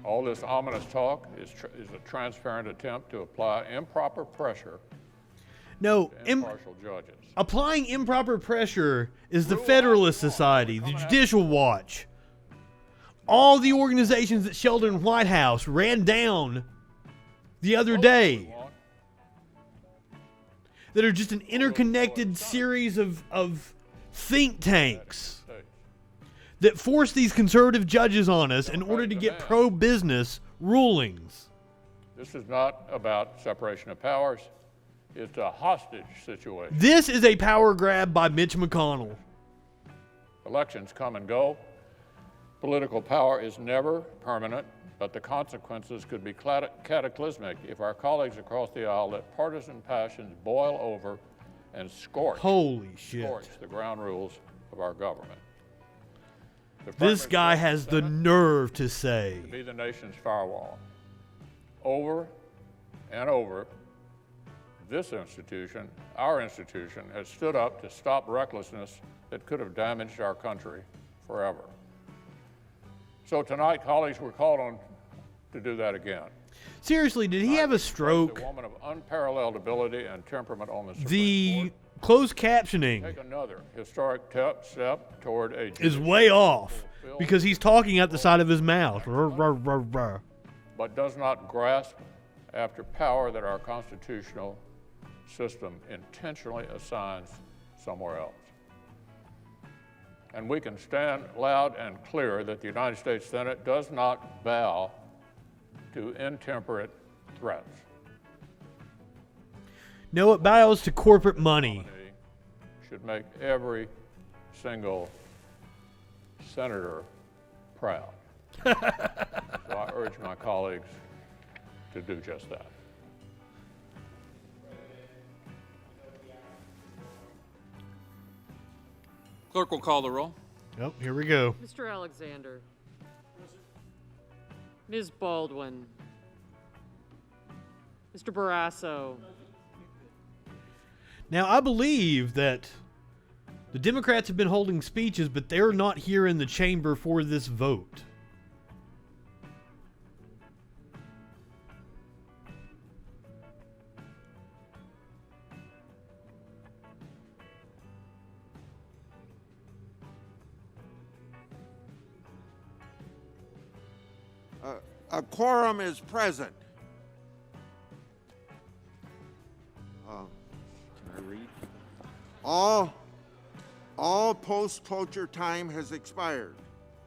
All this ominous talk is a transparent attempt to apply improper pressure No, to impartial judges. applying improper pressure is the Federalist Society, the Judicial Watch. All the organizations that Sheldon Whitehouse ran down the other day that are just an interconnected series of think tanks that force these conservative judges on us in order to get pro-business rulings. This is not about separation of powers. It's a hostage situation. This is a power grab by Mitch McConnell. Elections come and go. Political power is never permanent, but the consequences could be cataclysmic if our colleagues across the aisle let partisan passions boil over and scorch the ground rules of our government. This guy has the nerve to say, to be the nation's firewall. Over and over, this institution, our institution, has stood up to stop recklessness that could have damaged our country forever. So tonight, colleagues were called on to do that again. Seriously, did he have a stroke? A woman of unparalleled ability and temperament on the Supreme The Court. closed captioning Take another historic step toward a is way off because he's talking out the side of his mouth. But does not grasp after power that our constitutional system intentionally assigns somewhere else. And we can stand loud and clear that the United States Senate does not bow to intemperate threats. No, it bows to corporate money. Should make every single senator proud. So I urge my colleagues to do just that. Clerk will call the roll. Oh, here we go. Mr. Alexander. Ms. Baldwin. Mr. Barrasso. Now, I believe that the Democrats have been holding speeches, but they're not here in the chamber for this vote. A quorum is present. Can I read? All post-cloture time has expired.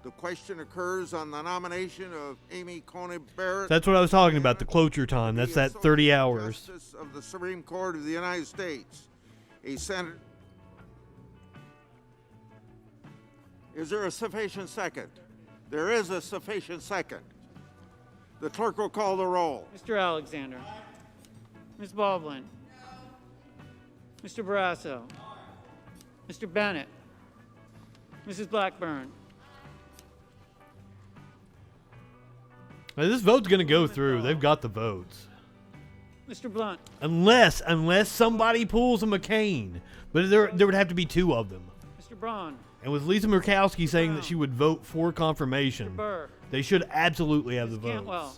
The question occurs on the nomination of Amy Coney Barrett. That's what I was talking about, the cloture time. That's that 30 hours. Justice of the Supreme Court of the United States. A senator. Is there a sufficient second? There is a sufficient second. The clerk will call the roll. Mr. Alexander. Ms. Baldwin. Mr. Barrasso. Mr. Bennett. Mrs. Blackburn. Now, this vote's going to go through. They've got the votes. Mr. Blunt. Unless somebody pulls a McCain. But there would have to be two of them. Mr. Braun. And with Lisa Murkowski saying that she would vote for confirmation, Mr. Burr. they should absolutely have Ms. the votes. Cantwell.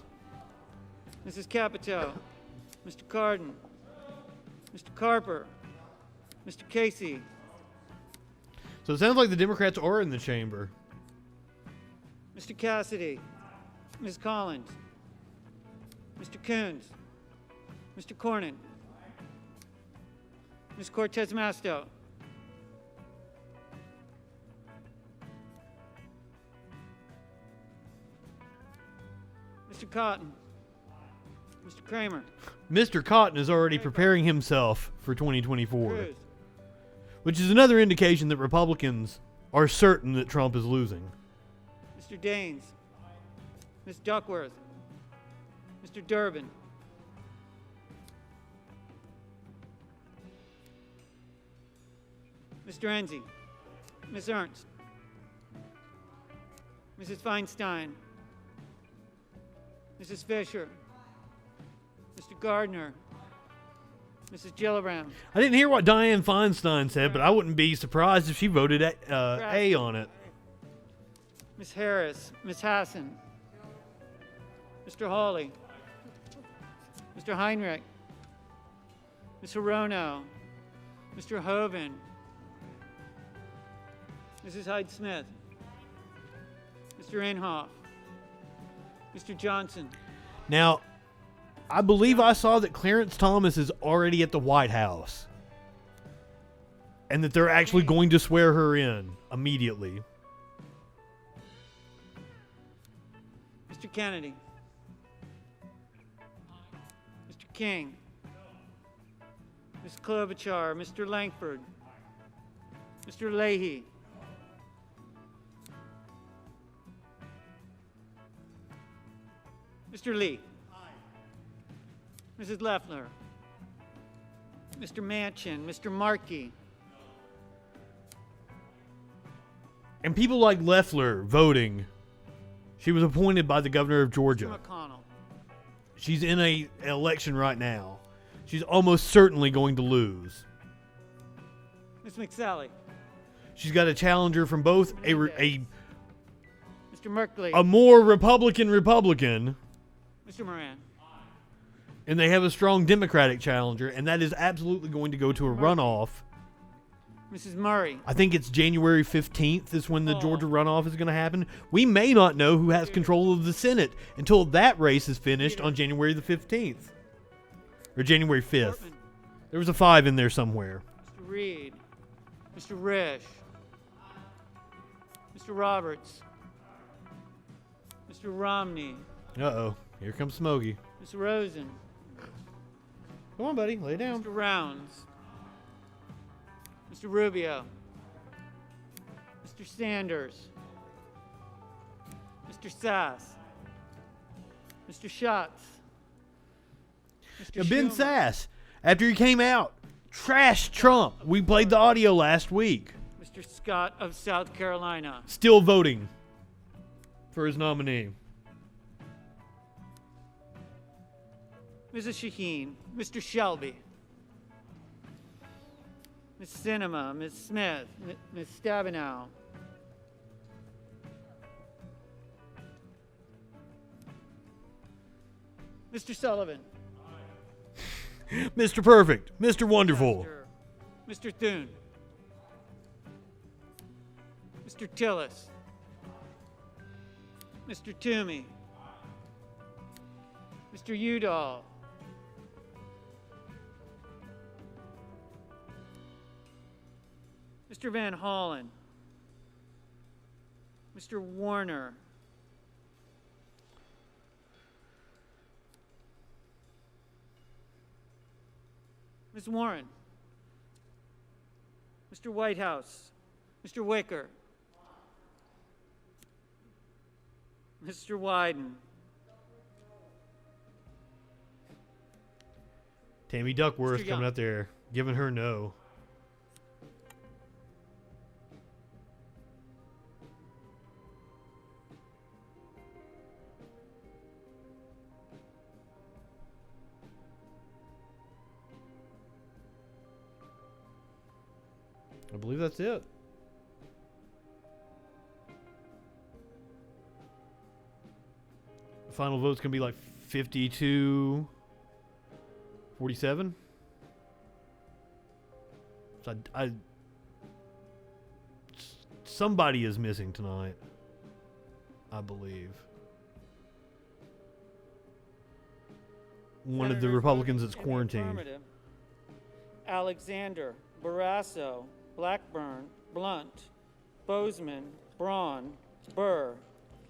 Mrs. Capito. Mr. Cardin. Mr. Carper. Mr. Casey. So it sounds like the Democrats are in the chamber. Mr. Cassidy. Ms. Collins. Mr. Coons. Mr. Cornyn. Ms. Cortez Masto. Mr. Cotton. Mr. Kramer. Mr. Cotton is already preparing himself for 2024, Cruz. which is another indication that Republicans are certain that Trump is losing. Mr. Daines. Ms. Duckworth. Mr. Durbin. Mr. Enzi. Ms. Ernst. Mrs. Feinstein. Mrs. Fisher. Mr. Gardner. Mrs. Gillibrand. I didn't hear what Dianne Feinstein said, but I wouldn't be surprised if she voted A on it. Ms. Harris. Ms. Hassan. Mr. Hawley, Mr. Heinrich, Ms. Hirono, Mr. Hoven, Mrs. Hyde-Smith, Mr. Inhofe, Mr. Johnson. Now, I believe I saw that Clarence Thomas is already at the White House. And that they're actually going to swear her in immediately. Mr. Kennedy, Mr. King, Ms. Klobuchar, Mr. Langford, Mr. Leahy, Mr. Lee, Mrs. Leffler, Mr. Manchin, Mr. Markey, And people like Leffler voting. She was appointed by the governor of Mr. Georgia. McConnell, She's in an election right now. She's almost certainly going to lose. Ms. McSally, She's got a challenger from both a Mr. Merkley, more Republican, Mr. Moran, and they have a strong Democratic challenger, and that is absolutely going to go to a runoff. Mrs. Murray, I think it's January 15th is when the Georgia runoff is going to happen. We may not know who has control of the Senate until that race is finished on January the 15th. Or January 5th. Portman, There was a 5 in there somewhere. Mr. Reed, Mr. Risch, Mr. Roberts, Mr. Romney, Uh-oh. Here comes Smokey. Ms. Rosen, Come on, buddy. Lay down. Mr. Rounds, Mr. Rubio, Mr. Sanders, Mr. Sass, Mr. Schatz, Mr. Now, Ben Schumer, Sass, after he came out, trashed Trump. We played the audio last week. Mr. Scott of South Carolina, Still voting for his nominee. Mrs. Shaheen, Mr. Shelby, Ms. Sinema, Ms. Smith, Ms. Stabenow, Mr. Sullivan, Mr. Perfect. Mr. Wonderful. Mr. Thune, Mr. Tillis, Mr. Toomey, Mr. Udall, Mr. Van Hollen, Mr. Warner, Ms. Warren, Mr. Whitehouse, Mr. Wicker, Mr. Wyden, Tammy Duckworth Mr. Young. coming out there, giving her no. I believe that's it. The final vote's going to be like 52, 47. So somebody is missing tonight, I believe. One of the Senators Republicans voting that's in the quarantined. affirmative: Alexander, Barrasso, Blackburn, Blunt, Bozeman, Braun, Burr,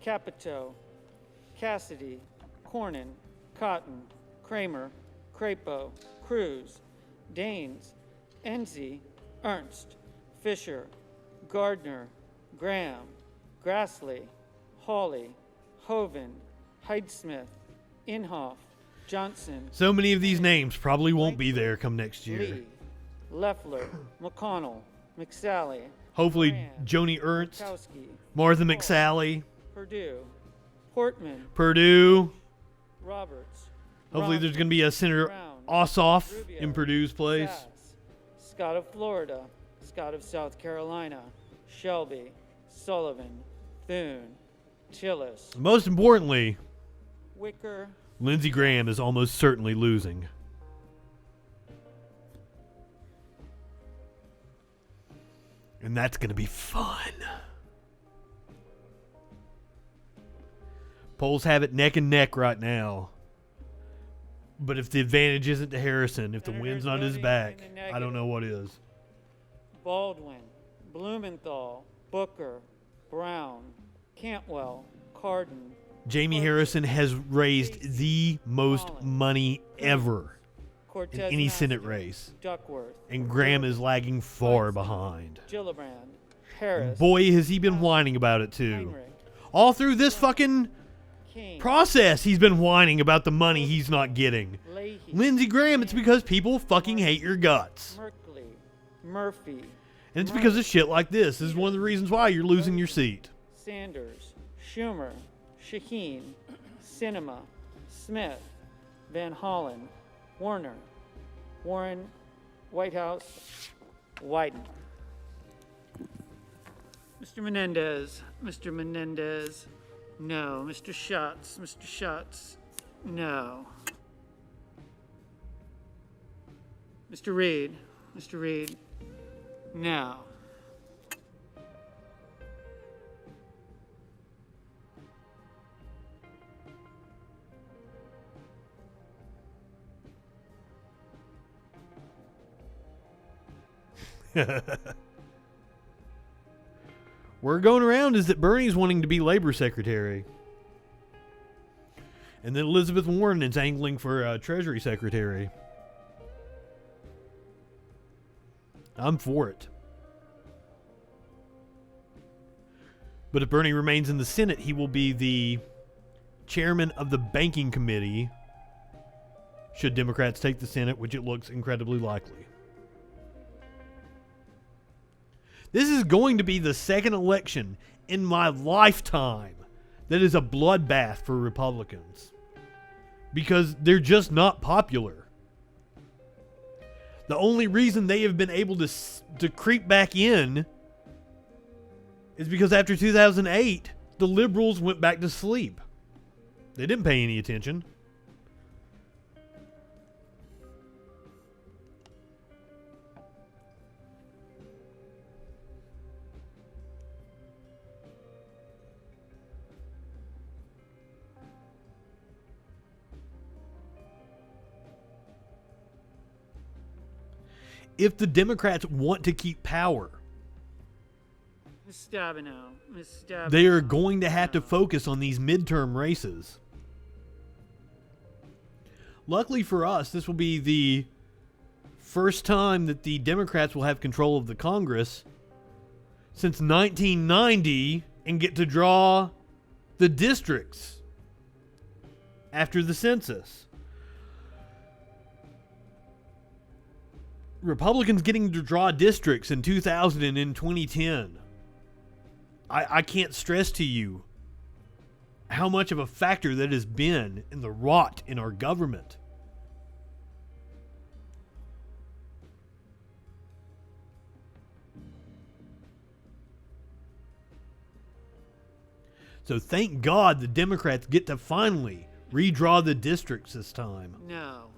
Capito, Cassidy, Cornyn, Cotton, Kramer, Crapo, Cruz, Daines, Enzi, Ernst, Fisher, Gardner, Graham, Grassley, Hawley, Hoven, Hyde-Smith, Inhofe, Johnson, So many of these names probably won't be there come next year. Lee, Leffler, McConnell, McSally, Hopefully, Moran, Joni Ernst, Murkowski, Martha Hall, McSally, Purdue, Portman, Purdue. Roberts. Hopefully, there's Romney, going to be a Senator Brown, Ossoff Rubio, in Purdue's place. Sass, Scott of Florida, Scott of South Carolina, Shelby, Sullivan, Thune, Tillis, Most importantly, Wicker, Lindsey Graham is almost certainly losing. And that's going to be fun. Polls have it neck and neck right now. But if the advantage isn't to Harrison, if the Senators wind's not his voting back, in the I don't know what is. Baldwin, Blumenthal, Booker, Brown, Cantwell, Cardin, Jamie Harrison has raised the most money ever in Cortez any Master, Senate race. Duckworth, And Graham is lagging far behind. Gillibrand, Harris, Boy, has he been whining about it too. Heinrich, All through this fucking King, process, he's been whining about the money he's not getting. Leahy, Lindsey Graham, it's because people fucking hate your guts. Merkley, Murphy, And it's because of shit like this. This is one of the reasons why you're losing your seat. Sanders, Schumer, Shaheen, Sinema, Smith, Van Hollen, Warner, Warren, Whitehouse, Wyden. Mr. Menendez, no. Mr. Schatz, no. Mr. Reed, no. Word going around is that Bernie's wanting to be labor secretary. And then Elizabeth Warren is angling for treasury secretary. I'm for it. But if Bernie remains in the Senate, he will be the chairman of the banking committee should Democrats take the Senate, which it looks incredibly likely. This is going to be the second election in my lifetime that is a bloodbath for Republicans. Because they're just not popular. The only reason they have been able to creep back in is because after 2008, the liberals went back to sleep. They didn't pay any attention. If the Democrats want to keep power, Miss Stabenow. they are going to have to focus on these midterm races. Luckily for us, this will be the first time that the Democrats will have control of the Congress since 1990 and get to draw the districts after the census. Republicans getting to draw districts in 2000 and in 2010. I can't stress to you how much of a factor that has been in the rot in our government. So thank God the Democrats get to finally redraw the districts this time. No.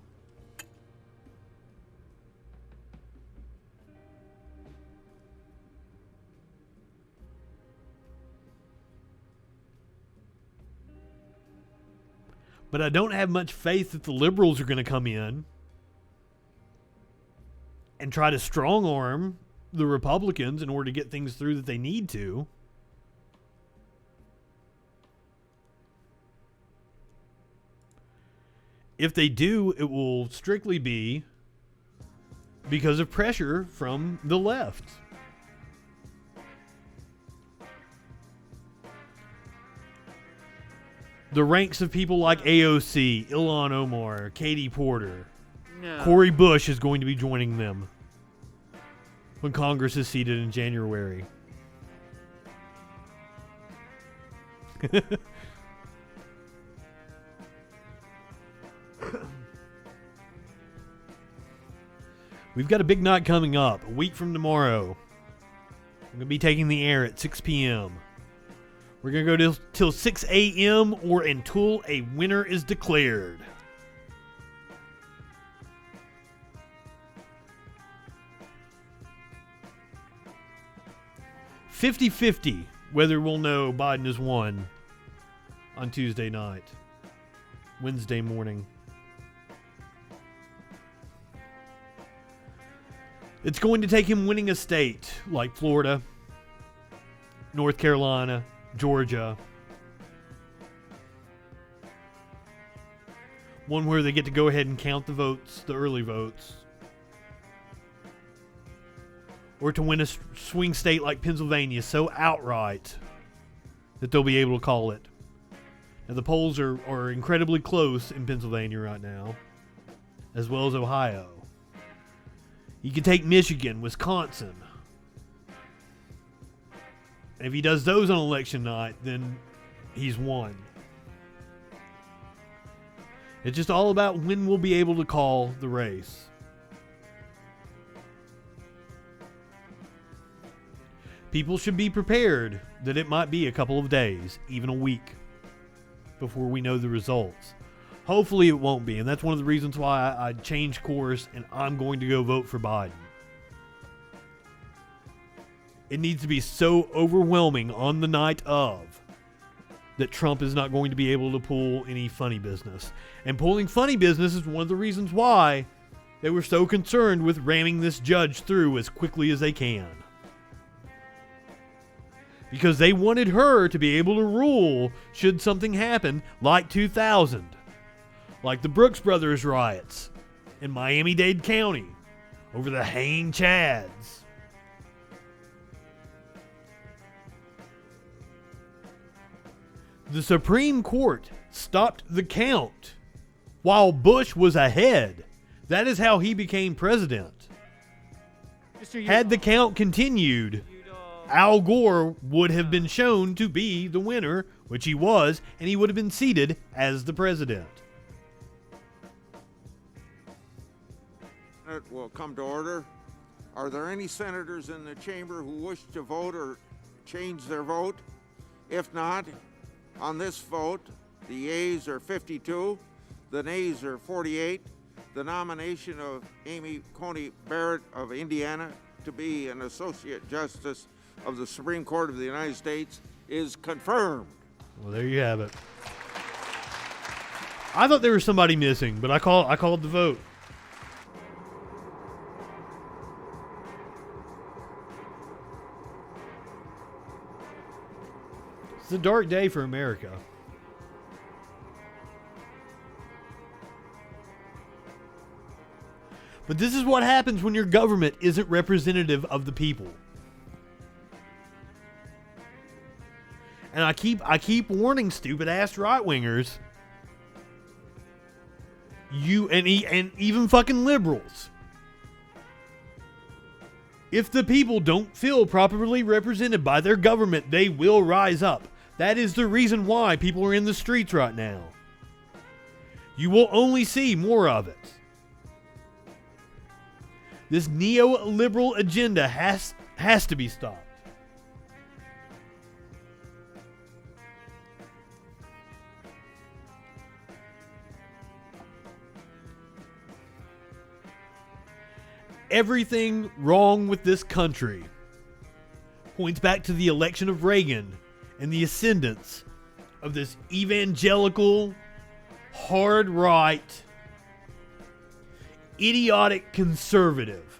But I don't have much faith that the liberals are going to come in and try to strong arm the Republicans in order to get things through that they need to. If they do, it will strictly be because of pressure from the left. The ranks of people like AOC, Ilhan Omar, Katie Porter, No. Cori Bush is going to be joining them when Congress is seated in January. We've got a big night coming up, a week from tomorrow. I'm going to be taking the air at 6 p.m. We're going to go till 6 a.m. or until a winner is declared. "50-50 whether we'll know Biden has won on Tuesday night, Wednesday morning. It's going to take him winning a state like Florida, North Carolina, Georgia. One where they get to go ahead and count the votes, the early votes. Or to win a swing state like Pennsylvania so outright that they'll be able to call it. Now, the polls are incredibly close in Pennsylvania right now, as well as Ohio. You can take Michigan, Wisconsin. And if he does those on election night, then he's won. It's just all about when we'll be able to call the race. People should be prepared that it might be a couple of days, even a week, before we know the results. Hopefully it won't be, and that's one of the reasons why I changed course and I'm going to go vote for Biden. It needs to be so overwhelming on the night of that Trump is not going to be able to pull any funny business. And pulling funny business is one of the reasons why they were so concerned with ramming this judge through as quickly as they can. Because they wanted her to be able to rule should something happen like 2000. Like the Brooks Brothers riots in Miami-Dade County over the hanging Chads. The Supreme Court stopped the count while Bush was ahead. That is how he became president. Had the count continued, Al Gore would have been shown to be the winner, which he was, and he would have been seated as the president. It will come to order. Are there any senators in the chamber who wish to vote or change their vote? If not, on this vote, the yeas are 52, the nays are 48. The nomination of Amy Coney Barrett of Indiana to be an Associate Justice of the Supreme Court of the United States is confirmed. Well, there you have it. I thought there was somebody missing, but I called the vote. It's a dark day for America. But this is what happens when your government isn't representative of the people. And I keep warning stupid ass right wingers, you and even fucking liberals. If the people don't feel properly represented by their government, they will rise up. That is the reason why people are in the streets right now. You will only see more of it. This neoliberal agenda has to be stopped. Everything wrong with this country points back to the election of Reagan and the ascendance of this evangelical, hard right, idiotic conservative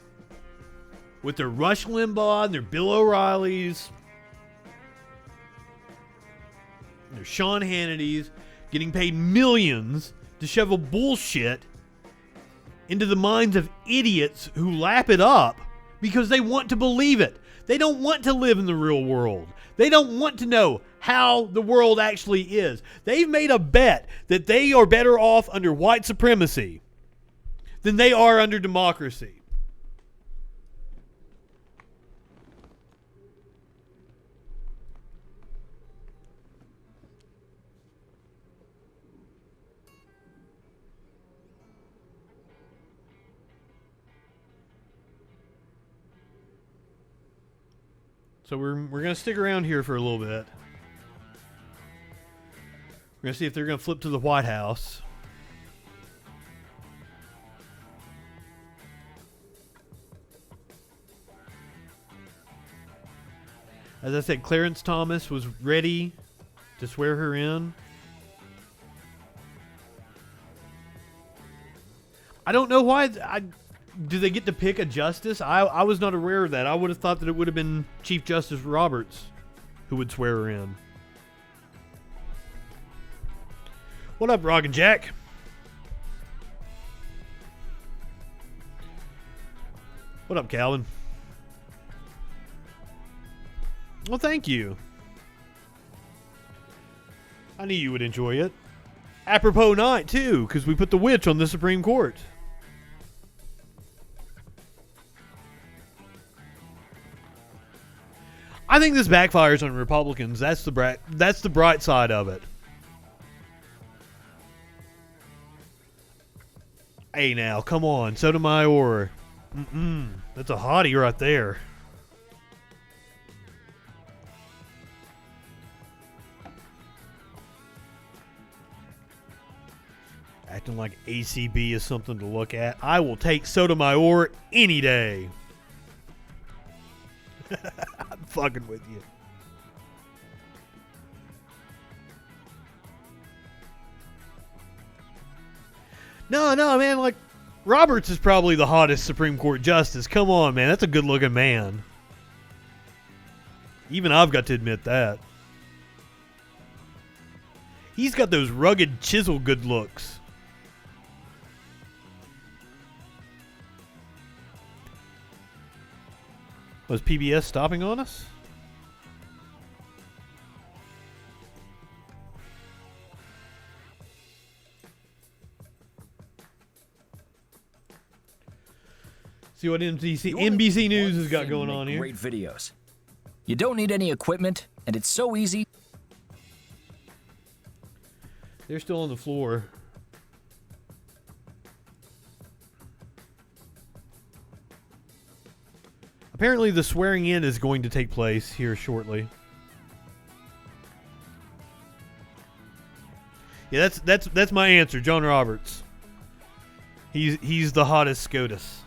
with their Rush Limbaugh and their Bill O'Reillys, and their Sean Hannitys, getting paid millions to shovel bullshit into the minds of idiots who lap it up because they want to believe it. They don't want to live in the real world. They don't want to know how the world actually is. They've made a bet that they are better off under white supremacy than they are under democracy. So we're going to stick around here for a little bit. We're going to see if they're going to flip to the White House. As I said, Clarence Thomas was ready to swear her in. I don't know why. Do they get to pick a justice? I was not aware of that. I would have thought that it would have been Chief Justice Roberts who would swear her in. What up, Rockin' Jack? What up, Calvin? Well, thank you. I knew you would enjoy it. Apropos night, too, because we put the witch on the Supreme Court. I think this backfires on Republicans. That's the bright side of it. Hey, now, come on. Sotomayor. That's a hottie right there. Acting like ACB is something to look at. I will take Sotomayor any day. I'm fucking with you. No, man. Like, Roberts is probably the hottest Supreme Court justice. Come on, man. That's a good-looking man. Even I've got to admit that. He's got those rugged, chisel good looks. Was PBS stopping on us? See what NBC News has got going on here. Great videos. You don't need any equipment, and it's so easy. They're still on the floor. Apparently the swearing in is going to take place here shortly. Yeah, that's my answer, John Roberts. He's the hottest SCOTUS.